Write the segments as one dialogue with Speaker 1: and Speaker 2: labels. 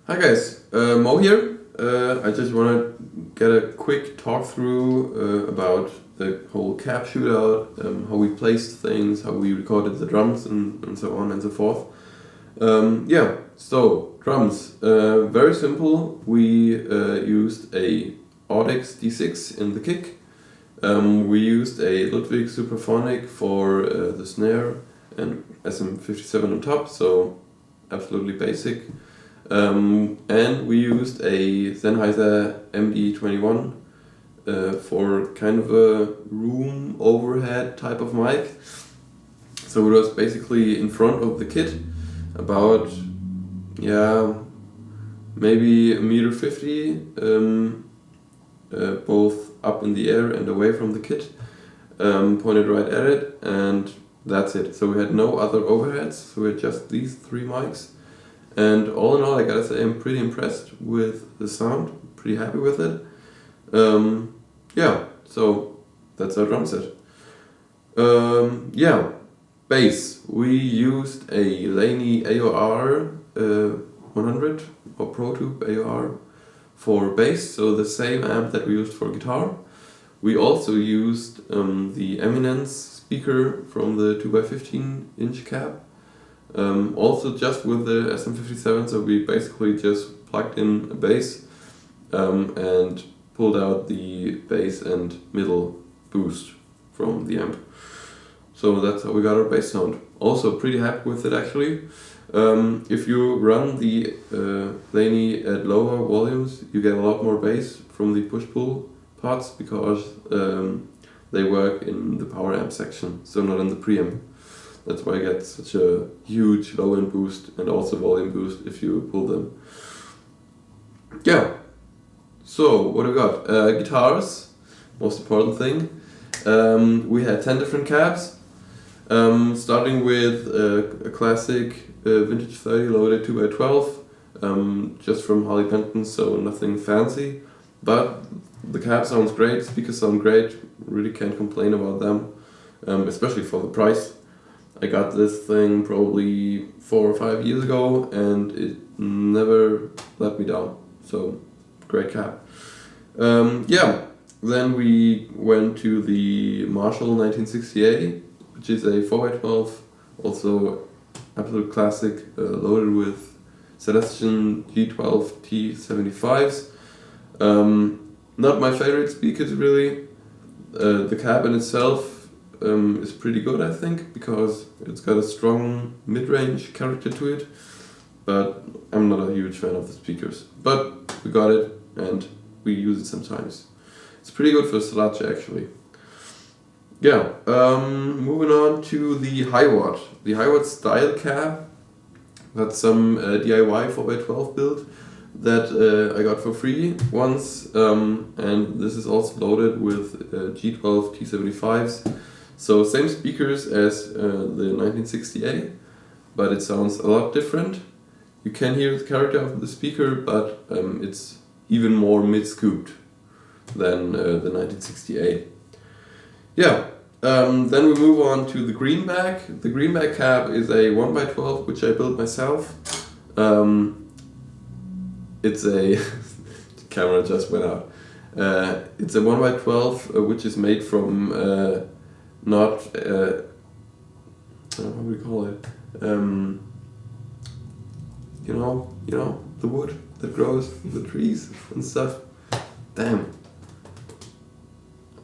Speaker 1: Hi guys, Mo here. I just want to get a quick talk through about the whole cab shootout, how we placed things, how we recorded the drums and so on and so forth. So drums, very simple. We used a Audix D6 in the kick. We used a Ludwig Superphonic for the snare and SM57 on top, so absolutely basic. And we used a Sennheiser MD21 for kind of a room overhead type of mic. So it was basically in front of the kit, about maybe $1.50 m, both up in the air and away from the kit, pointed right at it, and that's it. So we had no other overheads, so we had just these three mics. And all in all, I gotta say I'm pretty impressed with the sound, pretty happy with it. So that's our drum set. Bass. We used a Laney AOR 100 or Pro Tube AOR for bass, so the same amp that we used for guitar. We also used the Eminence speaker from the 2x15 inch cab. Also just with the SM57, so we basically just plugged in a bass and pulled out the bass and middle boost from the amp. So that's how we got our bass sound. Also pretty happy with it actually. If you run the Laney at lower volumes, you get a lot more bass from the push-pull parts because they work in the power amp section, so not in the preamp. That's why I get such a huge low end boost and also volume boost if you pull them. Yeah, so what do we got? Guitars, most important thing. We had 10 different cabs, starting with a classic vintage 30 loaded 2x12, just from Harley Benton, so nothing fancy. But the cab sounds great, speakers sound great, really can't complain about them, especially for the price. I got this thing probably 4 or 5 years ago and it never let me down, so great cab. Then we went to the Marshal 1968, which is a 4x12, also absolute classic, loaded with Celestion G12 T75s. Not my favorite speakers really. The cab in itself is pretty good, I think, because it's got a strong mid-range character to it, but I'm not a huge fan of the speakers. But we got it and we use it sometimes. It's pretty good for sludge actually. Moving on to the Hiwatt. The Hiwatt-Style cab. That's some DIY 4x12 build that I got for free once, and this is also loaded with G12 T75s. So same speakers as the 1968, but it sounds a lot different. You can hear the character of the speaker, but it's even more mid-scooped than the 1968. Then we move on to the Greenback. The Greenback cab is a 1x12 which I built myself. It's a the camera just went out. It's a 1x12 which is made from not how do we call it? You know the wood that grows, the trees and stuff. Damn,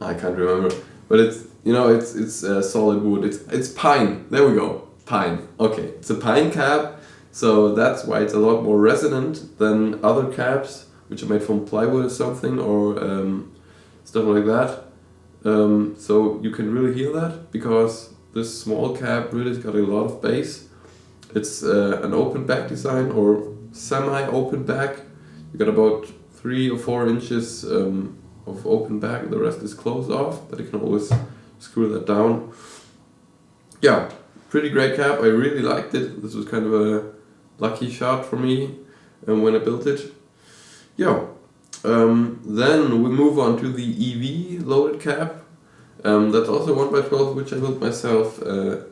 Speaker 1: I can't remember. But it's solid wood. It's pine. There we go, pine. Okay, it's a pine cab, so that's why it's a lot more resonant than other cabs which are made from plywood or something or stuff like that. So you can really hear that because this small cab really has got a lot of bass. It's an open back design or semi-open back. You got about 3 or 4 inches of open back, the rest is closed off, but you can always screw that down. Yeah, pretty great cab, I really liked it. This was kind of a lucky shot for me when I built it. Then we move on to the EV loaded cab. That's also 1x12 which I built myself,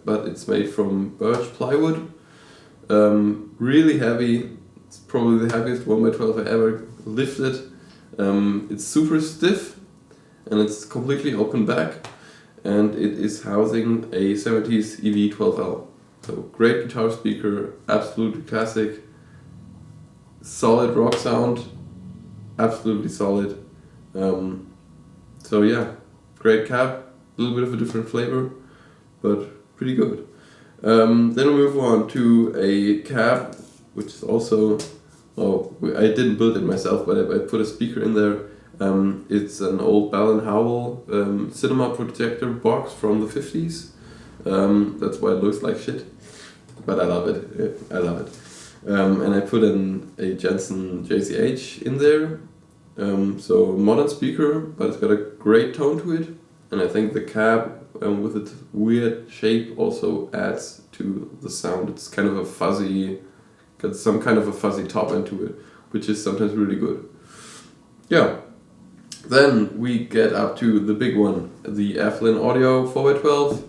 Speaker 1: but it's made from birch plywood. Really heavy, It's probably the heaviest 1x12 I ever lifted. It's super stiff and it's completely open back, and it is housing a 70s EV12L. So great guitar speaker, absolutely classic, solid rock sound, absolutely solid. So yeah, great cab, a little bit of a different flavor, but pretty good. Then we move on to a cab, which is also, I didn't build it myself, but I put a speaker in there. It's an old Bell & Howell cinema projector box from the 50s. That's why it looks like shit, but I love it. I love it. And I put in a Jensen JCH in there. So modern speaker, but it's got a great tone to it. And I think the cab with its weird shape also adds to the sound. It's kind of a fuzzy, got some kind of a fuzzy top end to it, which is sometimes really good. Yeah. Then we get up to the big one, the Aflyn Audio 4x12.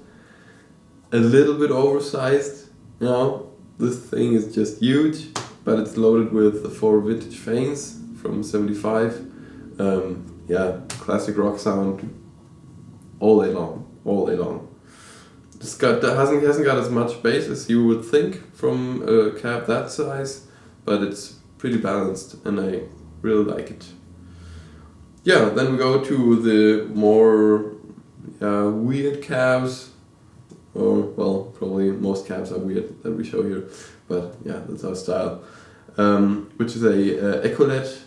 Speaker 1: A little bit oversized, you know. This thing is just huge, but it's loaded with the 4 vintage Fanes from 75. Yeah, classic rock sound all day long, all day long. Hasn't got as much bass as you would think from a cab that size, but it's pretty balanced and I really like it. Yeah, then we go to the more weird cabs, or well, probably most cabs are weird that we show here, but yeah, that's our style. Which is a Echolette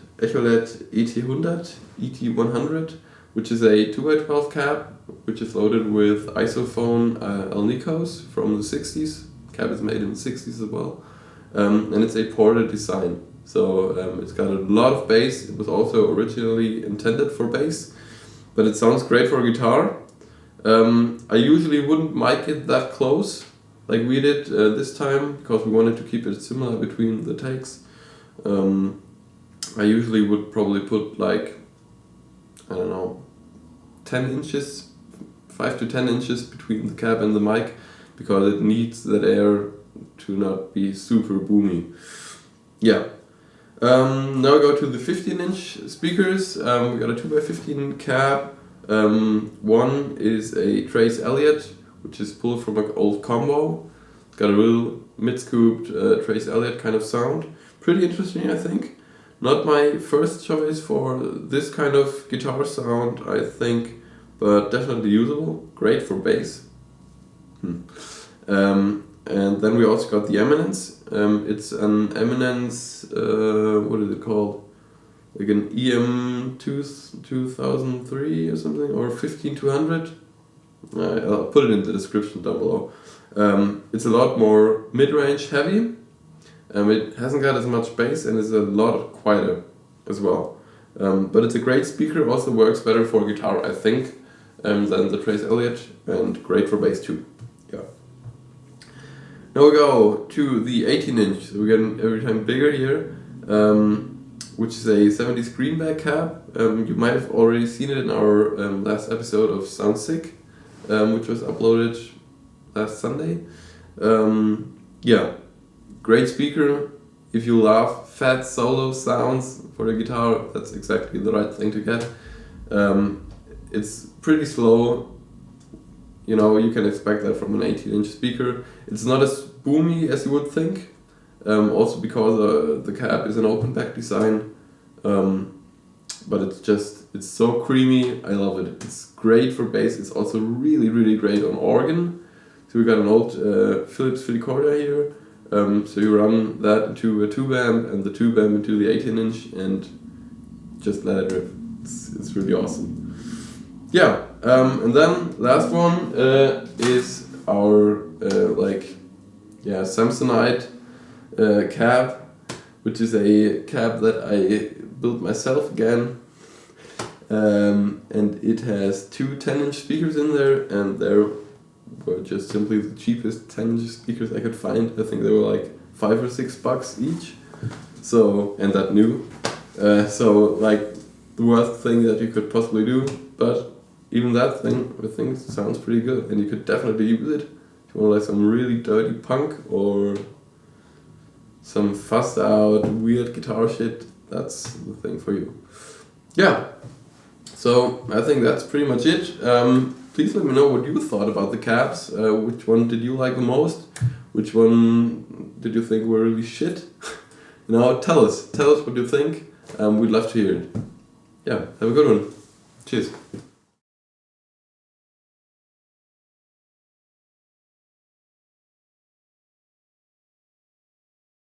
Speaker 1: ET100, which is a 2x12 cab, which is loaded with isophone Alnicos from the 60s. Cab is made in the 60s as well, and it's a ported design. So it's got a lot of bass. It was also originally intended for bass, but it sounds great for guitar. I usually wouldn't mic it that close like we did this time, because we wanted to keep it similar between the takes. I usually would probably put like, I don't know, 10 inches, 5 to 10 inches between the cab and the mic, because it needs that air to not be super boomy. Yeah. Now we go to the 15-inch speakers. We got a 2x15 cab. One is a Trace Elliot, which is pulled from an old combo. It's got a real mid-scooped Trace Elliot kind of sound. Pretty interesting, I think. Not my first choice for this kind of guitar sound, I think, but definitely usable. Great for bass. And then we also got the Eminence. It's an Eminence, what is it called? Like an EM 2003 or something, or 15200. I'll put it in the description down below. It's a lot more mid-range heavy. It hasn't got as much bass and is a lot quieter as well. But it's a great speaker, also works better for guitar, I think, than the Trace Elliot, and great for bass too. Yeah. Now we go to the 18-inch, so we're getting every time bigger here, which is a 70s Greenback cab. You might have already seen it in our last episode of Sound Sick, which was uploaded last Sunday. Yeah, great speaker. If you love fat solo sounds for the guitar, that's exactly the right thing to get. It's pretty slow. You know, you can expect that from an 18-inch speaker. It's not as boomy as you would think, also because the cab is an open back design, but it's so creamy. I love it. It's great for bass. It's also really, really great on organ. So we got an old Philips Filicorda here, so you run that into a tube amp and the tube amp into the 18-inch and just let it rip. It's really awesome. Yeah, and then last one is our Samsonite cab, which is a cab that I built myself again, and it has two 10-inch speakers in there, and they're were just simply the cheapest 10-inch speakers I could find. I think they were like $5 or $6 each. So, and that new. So like the worst thing that you could possibly do, but even that thing, I think, sounds pretty good, and you could definitely use it if you want like some really dirty punk or some fussed out weird guitar shit, that's the thing for you. Yeah, so I think that's pretty much it. Please let me know what you thought about the cabs. Which one did you like the most? Which one did you think were really shit? Tell us what you think. We'd love to hear it. Yeah, have a good one. Cheers.